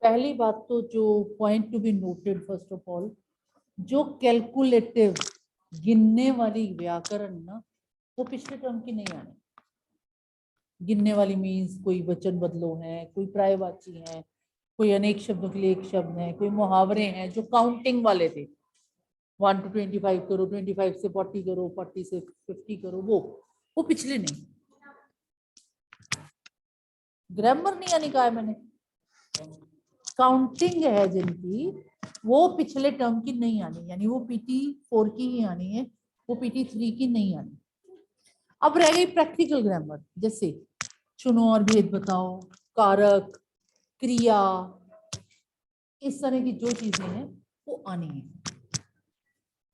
पहली बात तो जो point to be noted first of all, जो कैलकुलेटिव गिनने वाली व्याकरण ना, वो पिछले टर्म की नहीं आने। गिनने वाली मीन्स कोई वचन बदलो है, कोई प्रायवाची है, कोई अनेक शब्दों के लिए एक शब्द है, कोई मुहावरे हैं जो काउंटिंग वाले थे, 1 to 25 करो, 25 से 40 करो, 40 से 50 करो, वो पिछले नहीं। ग्रामर नहीं आने कहा है मैंने, काउंटिंग है जिनकी, वो पिछले टर्म की नहीं आनी, यानी वो PT4 की ही आनी है, वो PT3 की नहीं आनी। अब रह गई प्रैक्टिकल ग्रामर, जैसे चुनो और भेद बताओ, कारक, क्रिया, इस तरह की जो चीजें हैं वो आनी है,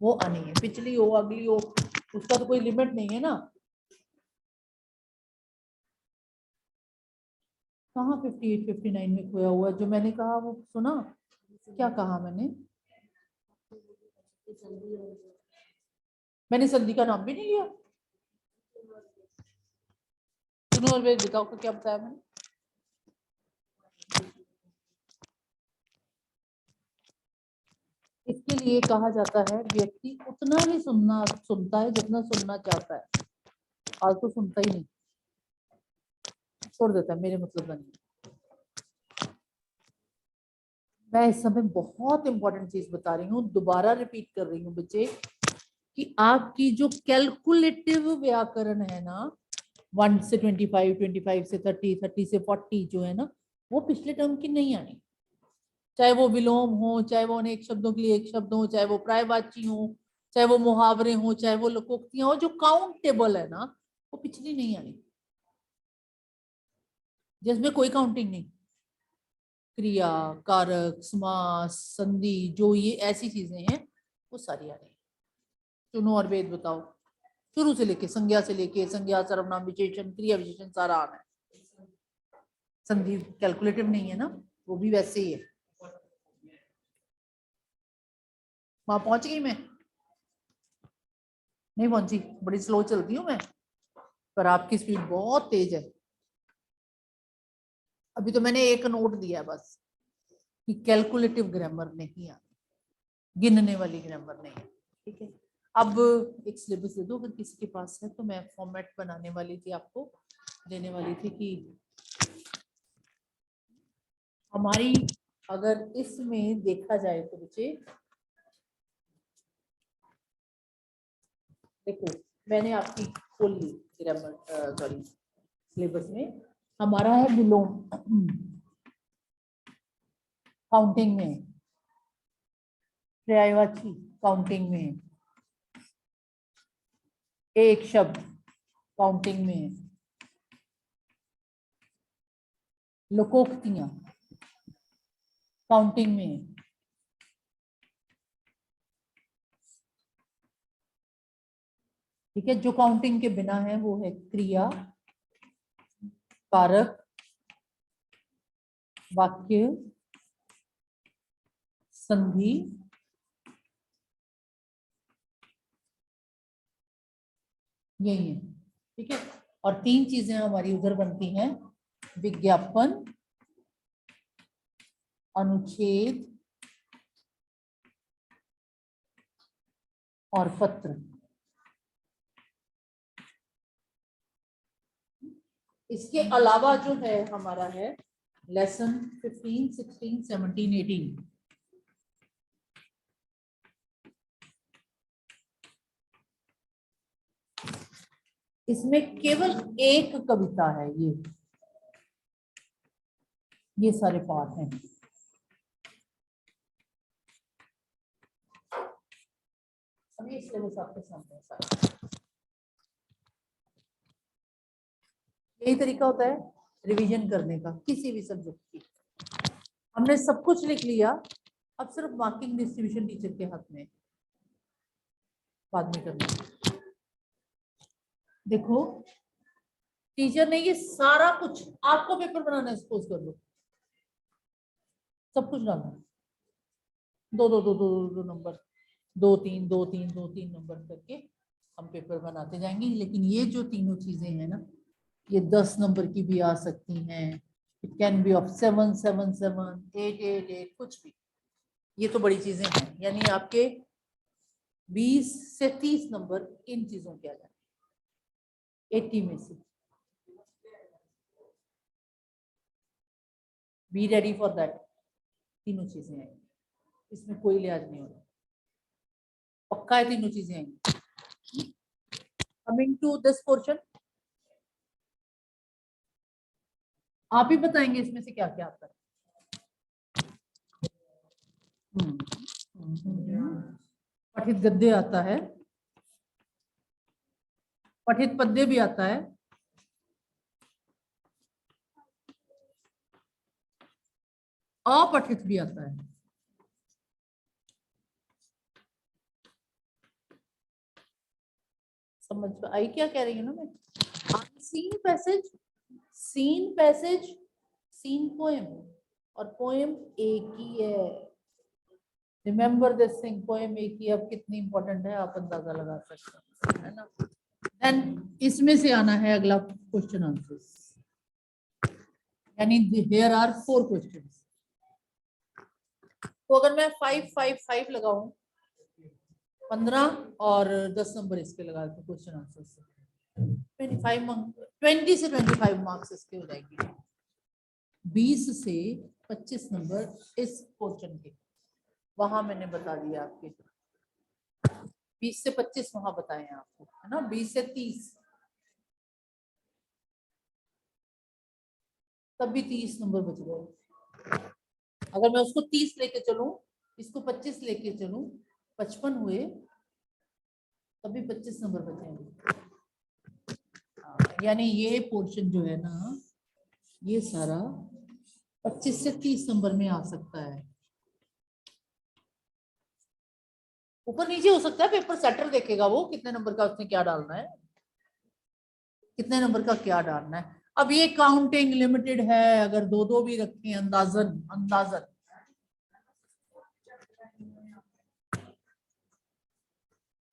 वो आनी है। पिछली हो अगली हो उसका तो कोई लिमिट नहीं है ना। कहाँ 58 59 में खोया हुआ जो मैंने कहा वो सुना? क्या कहा मैंने संधि का नाम भी नहीं लिया। सुनो और वेद बताओ का क्या बताया मैंने? इसके लिए कहा जाता है व्यक्ति उतना ही सुनता है जितना सुनना चाहता है, फालतू सुनता ही नहीं, छोड़ देता है, मेरे मतलब का नहीं। मैं इस समय बहुत इंपॉर्टेंट चीज बता रही हूँ, दोबारा रिपीट कर रही हूँ बच्चे, कि आपकी जो कैलकुलेटिव व्याकरण है ना, 1 से 25, 25 से 30, 30 से 40 जो है ना, वो पिछले टर्म की नहीं आनी। चाहे वो विलोम हो, चाहे वो अनेक शब्दों के लिए एक शब्द हो, चाहे वो प्रायवाची हो, चाहे वो मुहावरे हो, चाहे वो लोकोक्तियां हो, जो काउंटेबल है ना, वो पिछली नहीं आनी, जिसमें कोई काउंटिंग नहीं। क्रिया, कारक, समास, संधि, जो ये ऐसी चीजें हैं वो सारी आ रही। चुनो और वेद बताओ, शुरू से लेके संज्ञा से लेके संज्ञा, सर्वनाम, विशेषण, क्रिया विशेषण सारा आना है। संधि कैलकुलेटिव नहीं है ना, वो भी वैसे ही है। वहां पहुंच गई मैं? नहीं पहुंची, बड़ी स्लो चलती हूँ मैं, पर आपकी स्पीड बहुत तेज है। अभी तो मैंने एक नोट दिया बस कि कैलकुलेटिव ग्रामर नहीं आती, गिनने वाली ग्रामर नहीं है। ठीक है, अब एक सिलेबस दे दो अगर किसी के पास है, तो मैं फॉर्मेट बनाने वाली थी, आपको देने वाली थी कि हमारी अगर इसमें देखा जाए तो बच्चे देखो, मैंने आपकी खोल ली ग्रामर, सॉरी सिलेबस में हमारा है विलोम, काउंटिंग में, पर्यायवाची काउंटिंग में, एक शब्द काउंटिंग में, लोकोक्तियां काउंटिंग में, ठीक है। जो काउंटिंग के बिना है वो है क्रिया, कारक, वाक्य, संधि, यही है। ठीक है, और तीन चीजें हमारी उधर बनती हैं, विज्ञापन, अनुच्छेद और पत्र। इसके अलावा जो है हमारा है लेसन 15, 16, 17, 18। इसमें केवल एक कविता है, ये सारे पार्ट हैं। अभी सिलेबस आपके सामने है सारा। यही तरीका होता है रिवीजन करने का किसी भी सब्जेक्ट की। हमने सब कुछ लिख लिया, अब सिर्फ मार्किंग डिस्ट्रीब्यूशन टीचर के हाथ में, बाद में करना। देखो टीचर ने ये सारा कुछ आपको पेपर बनाना है, सपोज कर लो सब कुछ डालना, दो दो दो दो दो नंबर, 2 3 2 3 2 3 नंबर करके हम पेपर बनाते जाएंगे। लेकिन ये जो तीनों चीजें हैं ना, ये 10 नंबर की भी आ सकती हैं, इट कैन बी ऑफ 7 7 7 8 8 8 कुछ भी। ये तो बड़ी चीजें हैं, यानी आपके 20 से 30 नंबर इन चीजों के आ जाए 80 में से। Be ready for that. तीनों चीजें हैं, इसमें कोई लिहाज नहीं होगा, पक्का है तीनों चीजें आएंगी। कमिंग टू दिस पोर्शन, आप ही बताएंगे इसमें से क्या क्या आता है। पठित गद्य आता है, पठित पद्य भी आता है, अपठित भी आता है। समझ आई क्या कह रही हूँ ना मैं? Unseen passage, seen passage, seen poem, और पोएम एक ही है। रिमेंबर दिस थिंग, पोएम एक ही। अब कितनी इंपॉर्टेंट है आप अंदाजा लगा सकते हैं, है ना। देन इसमें से आना है अगला क्वेश्चन आंसर्स, यानी हियर आर 4 क्वेश्चंस। तो अगर मैं 5 5 5 लगाऊं, 15 और 10 नंबर इसके लगा देते क्वेश्चन आंसर से, 20 से 25 मार्क्स इसके हो जाएगी। 20 से 25 नंबर इस क्वेश्चन के, वहां मैंने बता दिया आपके। 20 से 25 वहां बताए हैं आपको, है ना। 20 से 30 तब भी 30 नंबर बच गए। अगर मैं उसको 30 लेके चलूं, इसको 25 लेके चलूं, 55 हुए, तभी 25 नंबर बचेंगे। यानी ये पोर्शन जो है ना, ये सारा 25 से 30 नंबर में आ सकता है। ऊपर नीचे हो सकता है, पेपर सेटर देखेगा वो कितने नंबर का उसने क्या डालना है, कितने नंबर का क्या डालना है। अब ये काउंटिंग लिमिटेड है, अगर 2 भी रखें अंदाजन अंदाजन।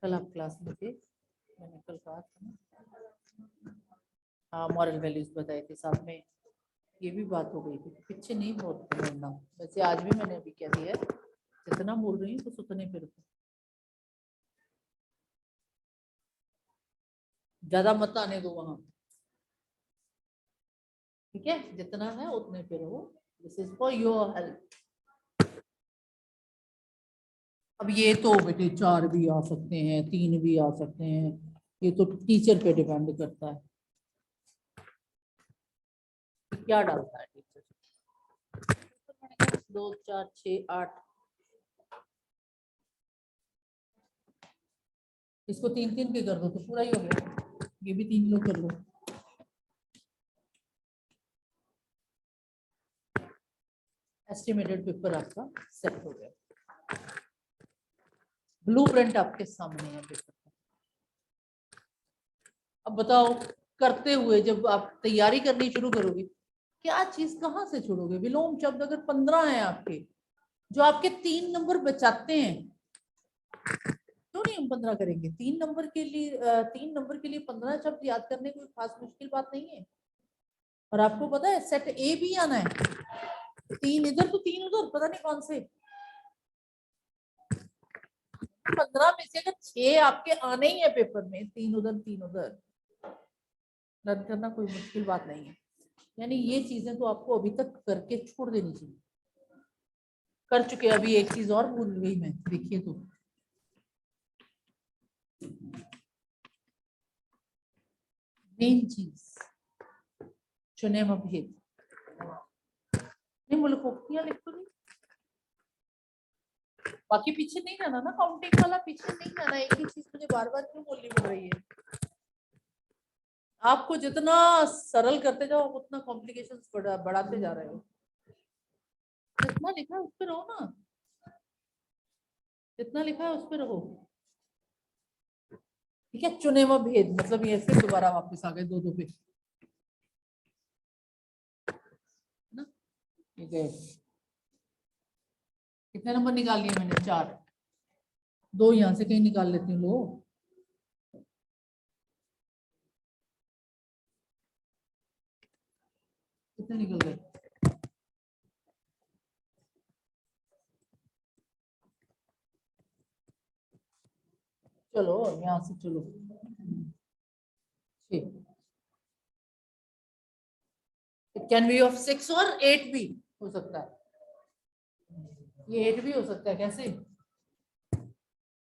कल आप क्लास में थे, मैंने कल कहा था, हाँ मॉरल वैल्यूज बताए थे साथ में। ये भी बात हो गई थी, पीछे नहीं बहुत बोलना। वैसे आज भी मैंने अभी कह दिया है, जितना बोल रही हूँ तो उतने पे रुको, ज्यादा मत आने दो वहां, ठीक है। जितना है उतने पे रहो, this is for your help. अब ये तो बेटे 4 भी आ सकते हैं, 3 भी आ सकते हैं, ये तो टीचर पे डिपेंड करता है क्या डालता है टीचर। 2 4 6 8, इसको 3 3 के कर दो तो पूरा ही हो गया। ये भी 3 लोग कर लो। एस्टिमेटेड पेपर आपका सेट हो गया। ब्लूप्रिंट आपके सामने है पेपर का। अब बताओ, करते हुए जब आप तैयारी करनी शुरू करोगे, क्या चीज कहाँ से छोड़ोगे। विलोम शब्द अगर 15 है आपके, जो आपके 3 नंबर बचाते हैं, क्यों नहीं हम 15 करेंगे। 3 नंबर के लिए 3 नंबर के लिए 15 शब्द याद करने कोई खास मुश्किल बात नहीं है। और आपको पता है सेट ए भी आना है, 3 इधर तो 3 उधर, पता नहीं कौन से। 15 में से अगर 6 आपके आने ही है पेपर में, 3 उधर 3 उधर, रद्द करना कोई मुश्किल बात नहीं है। यानी ये चीजें तो आपको अभी तक करके छोड़ देनी चाहिए। कर चुके। अभी एक चीज और भूल गई मैं, देखिए तो, मेन चीज चुने भेद नहीं, मुल्कोक्तियां लिख तो नहीं, बाकी पीछे नहीं जाना ना, काउंटिंग वाला पीछे नहीं जाना। एक ही चीज मुझे बार बार क्यों बोलनी पड़ रही है। आपको जितना सरल करते जाओ उतना कॉम्प्लिकेशंस बढ़ाते जा रहे हो। जितना लिखा है उस पर रहो ना, जितना लिखा है उस पर रहो, ठीक है। चुने भेद मतलब ये फिर दोबारा वापस आ गए 2 पे ना। ठीक है, कितने नंबर निकाल लिए मैंने, 4। 2 यहाँ से कहीं निकाल लेती हूँ। लो, कितने निकल गए, चलो यहाँ से चलो, इट कैन बी ऑफ 6 और 8 भी हो सकता है, ये 8 भी हो सकता है। कैसे?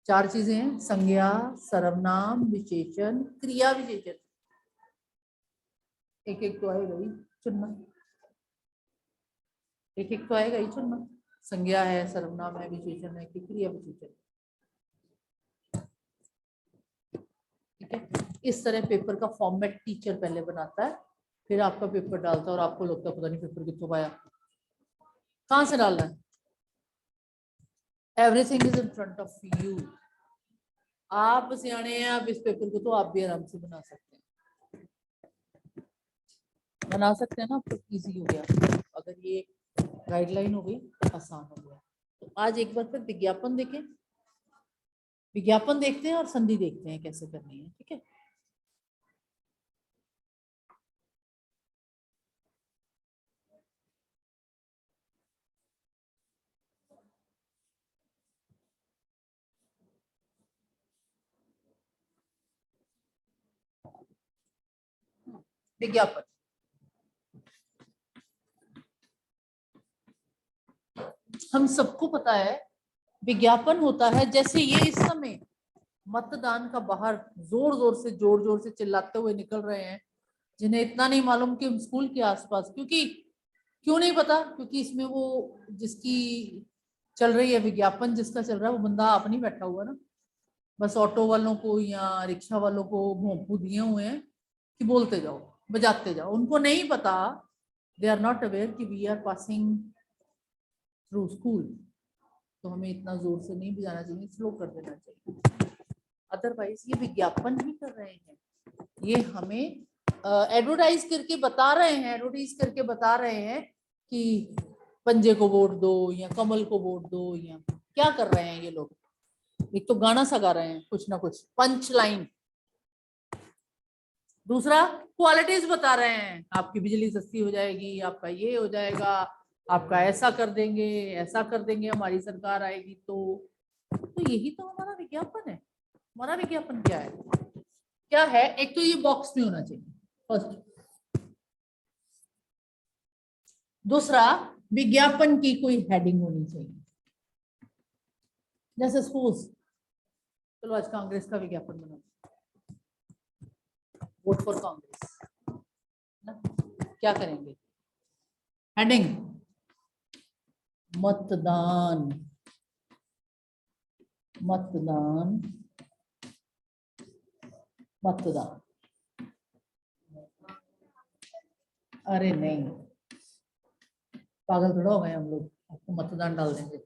4 चीजें हैं, संज्ञा, सर्वनाम, विशेषण, क्रिया विशेषण। एक एक तो आएगा ही चुनना, एक एक तो आएगा ही चुनना। संज्ञा है, सर्वनाम है, विशेषण है कि क्रिया विशेषण। ठीक है, इस तरह पेपर का फॉर्मेट टीचर पहले बनाता है, फिर आपका पेपर डालता है और आपको लगता है पता नहीं पेपर कितना पाया। कहाँ से डालना है? Everything is in front of you. आप सियाने हैं, आप इस पेपर को तो आप भी आराम से बना सकते हैं, बना सकते हैं ना, आपको इजी हो गया। अगर ये गाइडलाइन हो गई तो आसान हो गया। तो आज एक बार फिर विज्ञापन देखें, विज्ञापन देखते हैं और संधि देखते हैं कैसे करनी है। ठीक है, विज्ञापन। हम सबको पता है विज्ञापन होता है, जैसे ये इस समय मतदान का बाहर जोर जोर से चिल्लाते हुए निकल रहे हैं, जिन्हें इतना नहीं मालूम कि स्कूल के आसपास, क्योंकि क्यों नहीं पता, क्योंकि इसमें वो जिसकी चल रही है विज्ञापन, जिसका चल रहा है वो बंदा आप नहीं बैठा हुआ ना, बस ऑटो वालों को या रिक्शा वालों को भोंपू दिए हुए हैं कि बोलते जाओ, बजाते जाओ। उनको नहीं पता, दे आर नॉट अवेयर कि we are passing through school, तो हमें इतना जोर से नहीं बजाना चाहिए, स्लो कर देना चाहिए। अदरवाइज ये विज्ञापन ही कर रहे हैं, ये हमें एडवर्टाइज करके बता रहे हैं, एडवर्टाइज करके बता रहे हैं कि पंजे को वोट दो या कमल को वोट दो, या क्या कर रहे हैं ये लोग। एक तो गाना सा गा रहे हैं, कुछ ना कुछ पंच लाइन। दूसरा क्वालिटीज बता रहे हैं, आपकी बिजली सस्ती हो जाएगी, आपका ये हो जाएगा, आपका ऐसा कर देंगे, ऐसा कर देंगे, हमारी सरकार आएगी तो यही तो हमारा विज्ञापन है। हमारा विज्ञापन क्या है? क्या है? एक तो ये बॉक्स में होना चाहिए फर्स्ट। दूसरा, विज्ञापन की कोई हेडिंग होनी चाहिए। जैसे सपोज, चलो आज कांग्रेस का विज्ञापन बना, वोट फॉर कांग्रेस ना, क्या करेंगे? हेडिंग मतदान, मतदान, मतदान। अरे नहीं, पागल थोड़ा हो गए हम लोग, आपको मतदान डाल देंगे।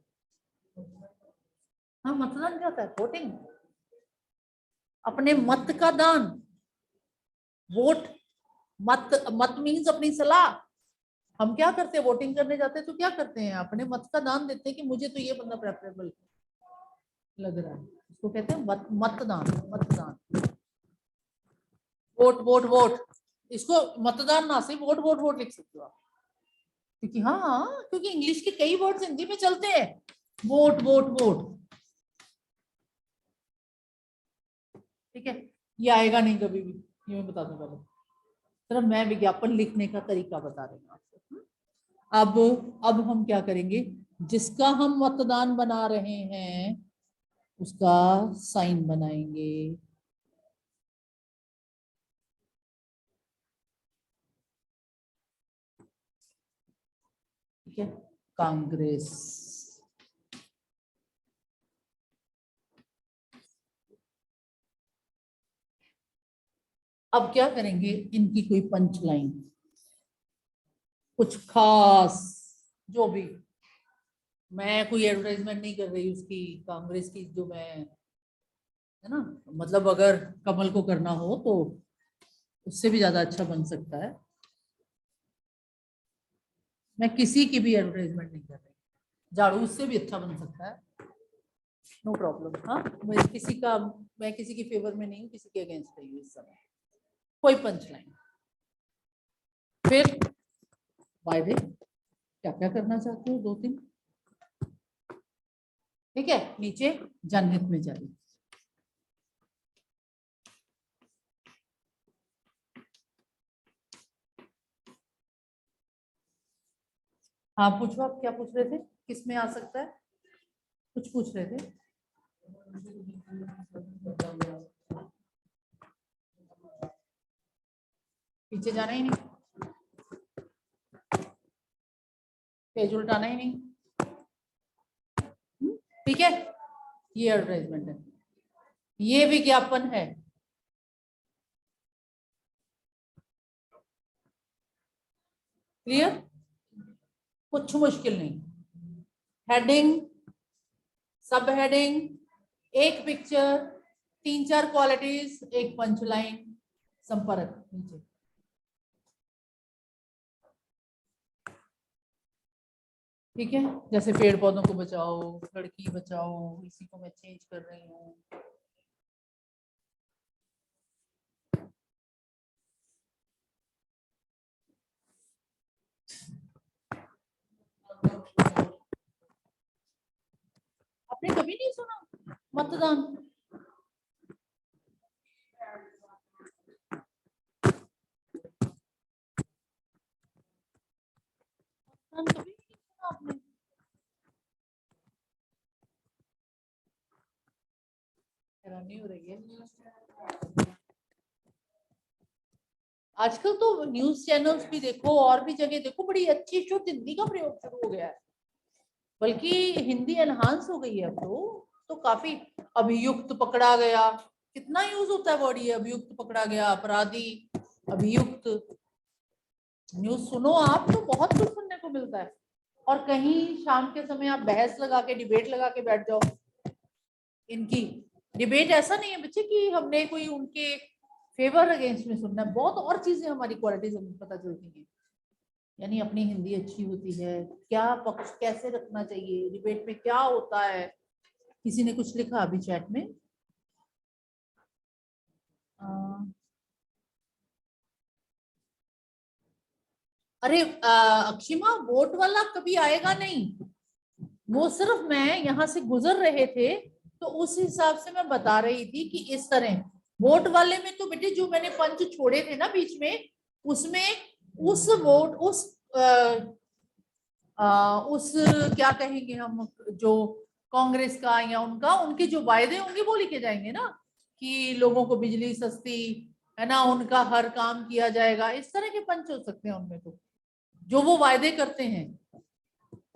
हाँ, मतदान क्या होता है? वोटिंग, अपने मत का दान। वोट, मत, मत मीन्स अपनी सलाह। हम क्या करते हैं? वोटिंग करने जाते हैं तो क्या करते हैं? अपने मत का दान देते हैं कि मुझे तो ये बंदा प्रेफरेबल लग रहा है, इसको कहते हैं मत, मतदान, मतदान। वोट वोट वोट, इसको मतदान ना से वोट वोट वोट लिख सकते हो आप, क्योंकि हाँ, क्योंकि इंग्लिश के कई वर्ड्स हिंदी में चलते हैं, वोट वोट वोट। ठीक है, ये आएगा नहीं कभी भी, ये मैं बता दूं पहले। सिर्फ मैं विज्ञापन लिखने का तरीका बता रही हूँ आपको। अब हम क्या करेंगे? जिसका हम मतदान बना रहे हैं उसका साइन बनाएंगे। ठीक है, कांग्रेस। अब क्या करेंगे? इनकी कोई पंच लाइन, कुछ खास, जो भी। मैं कोई एडवर्टाइजमेंट नहीं कर रही उसकी, कांग्रेस की, जो मैं, है ना, मतलब अगर कमल को करना हो तो उससे भी ज्यादा अच्छा बन सकता है। मैं किसी की भी एडवर्टाइजमेंट नहीं कर रही, झाड़ू उससे भी अच्छा बन सकता है, नो प्रॉब्लम। हाँ, मैं किसी की फेवर में नहीं हूँ, किसी के अगेंस्ट नहीं हूँ इस समय। कोई पंच लाइन, फिर वायदे, क्या क्या करना चाहते हो, 2-3। ठीक है, नीचे जनहित में जारी। हाँ पूछो, आप क्या पूछ रहे थे, किस में आ सकता है, कुछ पूछ रहे थे। पीछे जाना ही नहीं, पेज उल्टाना ही नहीं। ठीक है, ये एडवर्टाइजमेंट है, ये विज्ञापन है। क्लियर, कुछ मुश्किल नहीं। हेडिंग, सब हेडिंग, एक पिक्चर, 3-4 क्वालिटीज, एक पंच लाइन, संपर्क नीचे। ठीक है, जैसे पेड़ पौधों को बचाओ, लड़की बचाओ, इसी को मैं चेंज कर रही हूँ। आपने कभी नहीं सुना मतदान? कभी नहीं सुना आपने? हैरानी हो रही है। आजकल तो न्यूज चैनल्स भी देखो और भी जगह देखो, बड़ी अच्छी शुद्ध हिंदी का प्रयोग शुरू हो गया है, बल्कि हिंदी एनहांस हो गई है अब तो काफी। अभियुक्त पकड़ा गया, कितना यूज होता है वर्ड ये, अभियुक्त पकड़ा गया, अपराधी, अभियुक्त। न्यूज सुनो आप तो बहुत कुछ सुनने को मिलता है। और कहीं शाम के समय आप बहस लगा के, डिबेट लगा के बैठ जाओ, इनकी डिबेट ऐसा नहीं है बच्चे कि हमने कोई उनके फेवर अगेंस्ट में सुनना है, बहुत और चीजें हमारी क्वालिटीज हमें पता चलती हैं। यानी अपनी हिंदी अच्छी होती है, क्या पक्ष कैसे रखना चाहिए, डिबेट में क्या होता है। किसी ने कुछ लिखा अभी चैट में, अरे अक्षिमा, वोट वाला कभी आएगा नहीं, वो सिर्फ मैं यहाँ से गुजर रहे थे तो उस हिसाब से मैं बता रही थी कि इस तरह वोट वाले में तो बेटे जो मैंने पंच छोड़े थे ना बीच में, उसमें उस वोट उस क्या कहेंगे हम, जो कांग्रेस का या उनका, उनके जो वायदे होंगे वो लिखे जाएंगे ना, कि लोगों को बिजली सस्ती है ना, उनका हर काम किया जाएगा, इस तरह के पंच हो सकते हैं उनमें तो, जो वो वायदे करते हैं।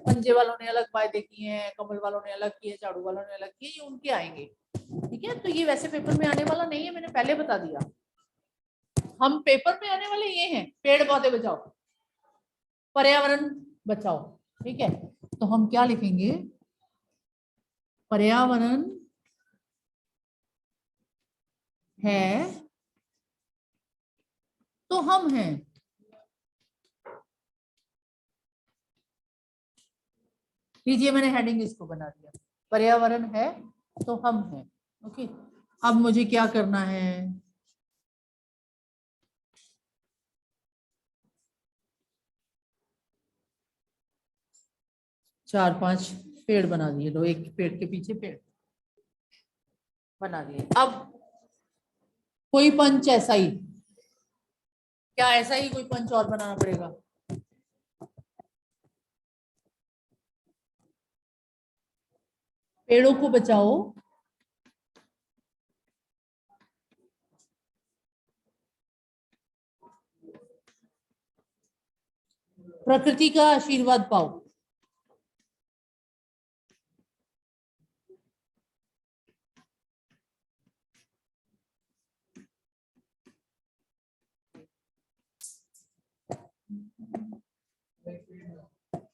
पंजे वालों ने अलग वायदे किए हैं, कमल वालों ने अलग किए, झाड़ू वालों ने अलग किए, ये उनके आएंगे। ठीक है, तो ये वैसे पेपर में आने वाला नहीं है, मैंने पहले बता दिया। हम पेपर में आने वाले ये हैं, पेड़ पौधे बचाओ, पर्यावरण बचाओ। ठीक है, तो हम क्या लिखेंगे, पर्यावरण है तो हम हैं। लीजिए मैंने हेडिंग इसको बना दिया, पर्यावरण है तो हम हैं। ओके, अब मुझे क्या करना है, 4-5 पेड़ बना दिए, लो एक पेड़ के पीछे पेड़ बना दिए। अब कोई पंच ऐसा ही, क्या ऐसा ही कोई पंच और बनाना पड़ेगा? पेड़ों को बचाओ, प्रकृति का आशीर्वाद पाओ।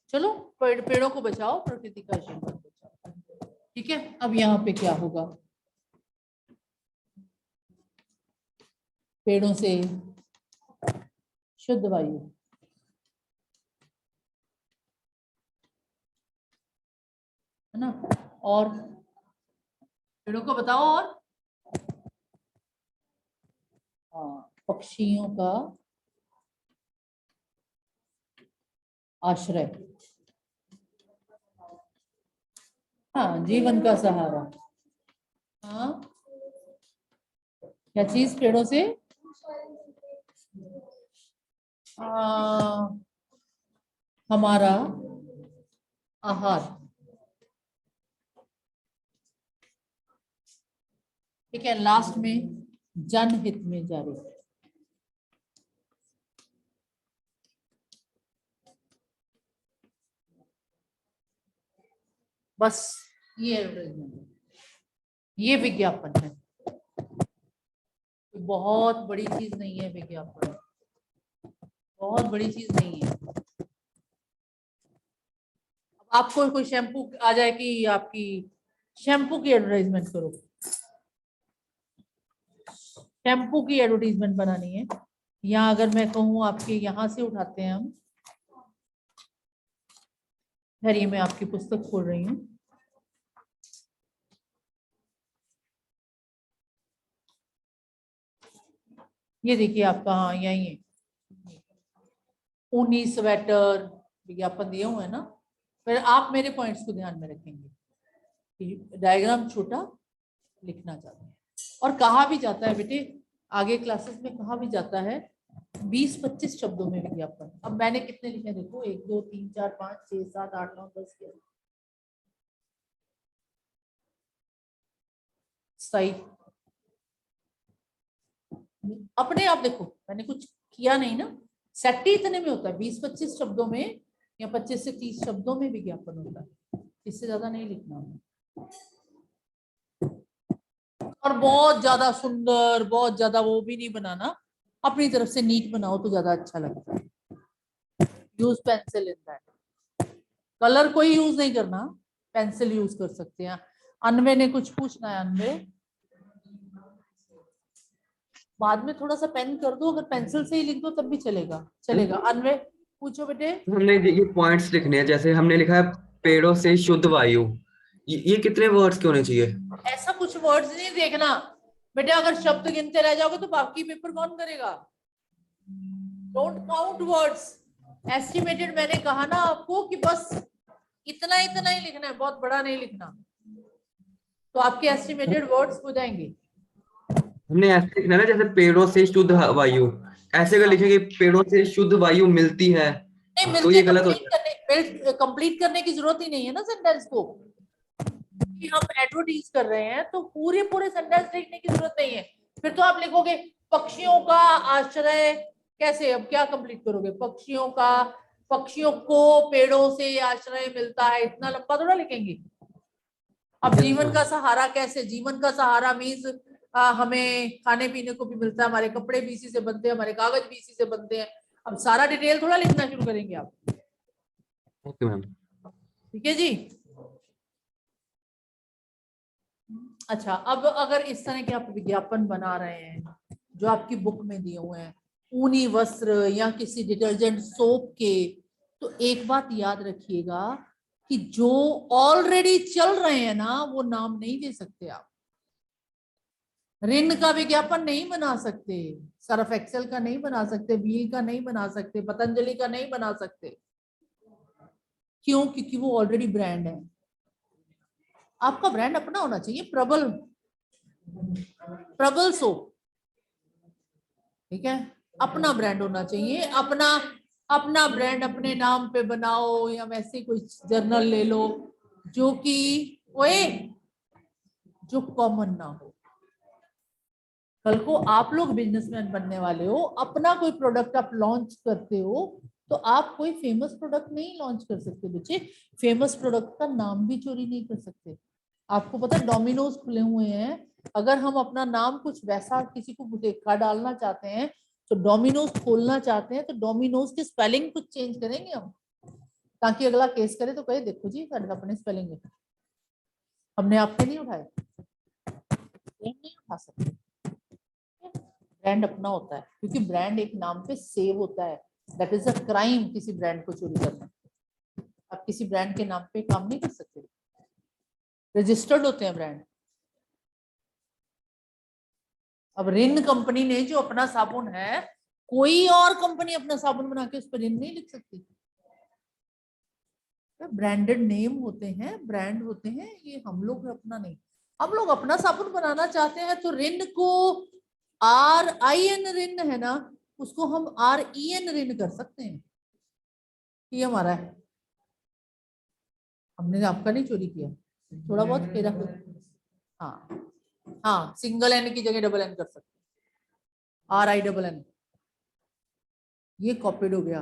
चलो, पेड़ों को बचाओ, प्रकृति का आशीर्वाद बचाओ। ठीक है, अब यहाँ पे क्या होगा, पेड़ों से शुद्ध वायु, है ना, और पेड़ों को बताओ, और हाँ, पक्षियों का आश्रय, हाँ, जीवन का सहारा। हाँ, क्या चीज पेड़ों से आ, हमारा आहार, ठीक है। लास्ट में जनहित में जारी। बस ये एडवर्टाइजमेंट है, ये विज्ञापन है। बहुत बड़ी चीज नहीं है विज्ञापन, बहुत बड़ी चीज नहीं है। आपको कोई शैम्पू आ जाए कि आपकी शैम्पू की एडवर्टाइजमेंट करो, शैम्पू की एडवर्टाइजमेंट बनानी है, या अगर मैं कहूँ आपके यहाँ से उठाते हैं हम, ये मैं आपकी पुस्तक खोल रही हूँ, ये देखिए आपका, हाँ यही है, ऊनी स्वेटर विज्ञापन दिए हुए हैं ना। फिर आप मेरे पॉइंट्स को ध्यान में रखेंगे कि डायग्राम छोटा, लिखना चाहते हैं। और कहा भी जाता है बेटे, आगे क्लासेस में कहा भी जाता है 20-25 शब्दों में विज्ञापन। अब मैंने कितने लिखे देखो, 1 2 3 4 5 6 7 8 9 10 11 सही। अपने आप देखो, मैंने कुछ किया नहीं ना, सेट ही इतने में होता है, 20-25 शब्दों में या 25 से 30 शब्दों में विज्ञापन होता है, इससे ज्यादा नहीं लिखना हमें। और बहुत ज्यादा सुंदर, बहुत ज्यादा वो भी नहीं बनाना, अपनी तरफ से नीट बनाओ तो ज्यादा अच्छा लगता है। Use pencil in that, colour कोई यूज नहीं करना, पेंसिल यूज कर सकते हैं। अनवे ने कुछ पूछना है, अनवे बाद में थोड़ा सा पेन कर दो, अगर पेंसिल से ही लिख दो तब भी चलेगा, चलेगा। अनवे पूछो बेटे। हमने ये पॉइंट्स लिखने हैं, जैसे हमने लिखा है पेड़ों से शुद्ध वायु, ये कितने वर्ड्स के होने चाहिए? ऐसा कुछ वर्ड्स नहीं देखना बेटे, अगर शब्द गिनते रह जाओगे तो बाकी पेपर कौन करेगा। डोंट काउंट वर्ड्स, एस्टिमेटेड मैंने कहा ना आपको कि बस इतना इतना ही लिखना है, बहुत बड़ा नहीं लिखना, तो आपके एस्टिमेटेड वर्ड्स हो जाएंगे। हमने ऐसे लिखना है ना, जैसे पेड़ों से शुद्ध वायु, ऐसे अगर लिखेंगे पेड़ों से शुद्ध वायु मिलती है, नहीं तो मिलते, ये गलत हो जाएगा। कंप्लीट करने की जरूरत ही नहीं है ना सेंटेंस को, कि हम एडवर्टीज कर रहे हैं तो पूरे पूरे सेंटेंस लिखने की जरूरत नहीं है। फिर तो आप लिखोगे पक्षियों का आश्रय, कैसे, अब क्या कंप्लीट करोगे, पक्षियों का, पक्षियों को पेड़ों से आश्रय मिलता है, इतना लंबा थोड़ा लिखेंगे। अब यस जीवन मैम। का सहारा कैसे, जीवन का सहारा मीन्स हमें खाने पीने को भी मिलता है, हमारे कपड़े भी इसी से बनते हैं, हमारे कागज भी इसी से बनते हैं। अब सारा डिटेल थोड़ा लिखना शुरू करेंगे आप, ओके मैम। ठीक है जी। अच्छा, अब अगर इस तरह के आप विज्ञापन बना रहे हैं जो आपकी बुक में दिए हुए हैं, ऊनी वस्त्र या किसी डिटर्जेंट सोप के, तो एक बात याद रखिएगा कि जो ऑलरेडी चल रहे हैं ना वो नाम नहीं दे सकते आप। रिन का विज्ञापन नहीं बना सकते, सर्फ एक्सेल का नहीं बना सकते, व्हील का नहीं बना सकते, पतंजलि का नहीं बना सकते। क्यों? क्योंकि वो ऑलरेडी ब्रांड है। आपका ब्रांड अपना होना चाहिए, प्रबल, प्रबल सोप, ठीक है, अपना ब्रांड होना चाहिए, अपना अपना ब्रांड अपने नाम पे बनाओ, या वैसे कोई जर्नल ले लो जो कि ओए जो कॉमन ना हो। कल को आप लोग बिजनेसमैन बनने वाले हो, अपना कोई प्रोडक्ट आप लॉन्च करते हो, तो आप कोई फेमस प्रोडक्ट नहीं लॉन्च कर सकते बच्चे, फेमस प्रोडक्ट का नाम भी चोरी नहीं कर सकते। आपको पता है डोमिनोज खुले हुए हैं, अगर हम अपना नाम कुछ वैसा किसी को देखा डालना चाहते हैं, तो डोमिनोज खोलना चाहते हैं तो डोमिनोज की स्पेलिंग कुछ चेंज करेंगे हम, ताकि अगला केस करे तो कहे देखो जी अपने स्पेलिंग है, हमने आपके नहीं उठाए, नहीं उठा सकते। ब्रांड अपना होता है, क्योंकि ब्रांड एक नाम पे सेव होता है, दैट इज अ क्राइम किसी ब्रांड को चोरी करना। आप किसी ब्रांड के नाम पे काम नहीं कर सकते, रजिस्टर्ड होते हैं ब्रांड। अब रिन कंपनी ने जो अपना साबुन है, कोई और कंपनी अपना साबुन बना के उस पर रिन नहीं लिख सकती। ब्रांडेड नेम होते हैं, ब्रांड होते हैं, ये हम लोग अपना नहीं। हम लोग अपना साबुन बनाना चाहते हैं तो रिन को RIN रिन है ना, उसको हम REN रिन कर सकते हैं, ये हमारा है। हमने आपका नहीं चोरी किया, थोड़ा बहुत मेरा। हाँ हाँ, सिंगल एन की जगह डबल एन कर सकते, RINN, ये कॉपीड हो गया।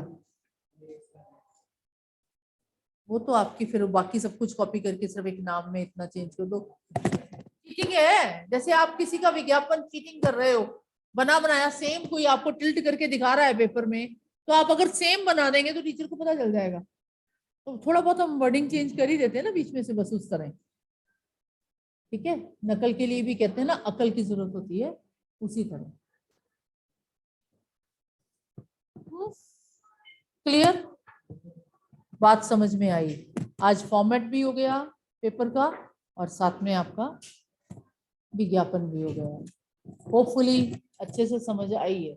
वो तो आपकी फिर बाकी सब कुछ कॉपी करके सिर्फ एक नाम में इतना चेंज कर दो, चीटिंग है। जैसे आप किसी का विज्ञापन चीटिंग कर रहे हो, बना बनाया सेम कोई आपको टिल्ट करके दिखा रहा है पेपर में, तो आप अगर सेम बना देंगे तो टीचर को पता चल जाएगा। तो थोड़ा बहुत हम वर्डिंग चेंज कर ही देते हैं ना बीच में से, बस उस तरह। ठीक है, नकल के लिए भी कहते हैं ना अकल की जरूरत होती है, उसी तरह। क्लियर, बात समझ में आई। आज फॉर्मेट भी हो गया पेपर का और साथ में आपका विज्ञापन भी हो गया। होपफुली अच्छे से समझ आई है।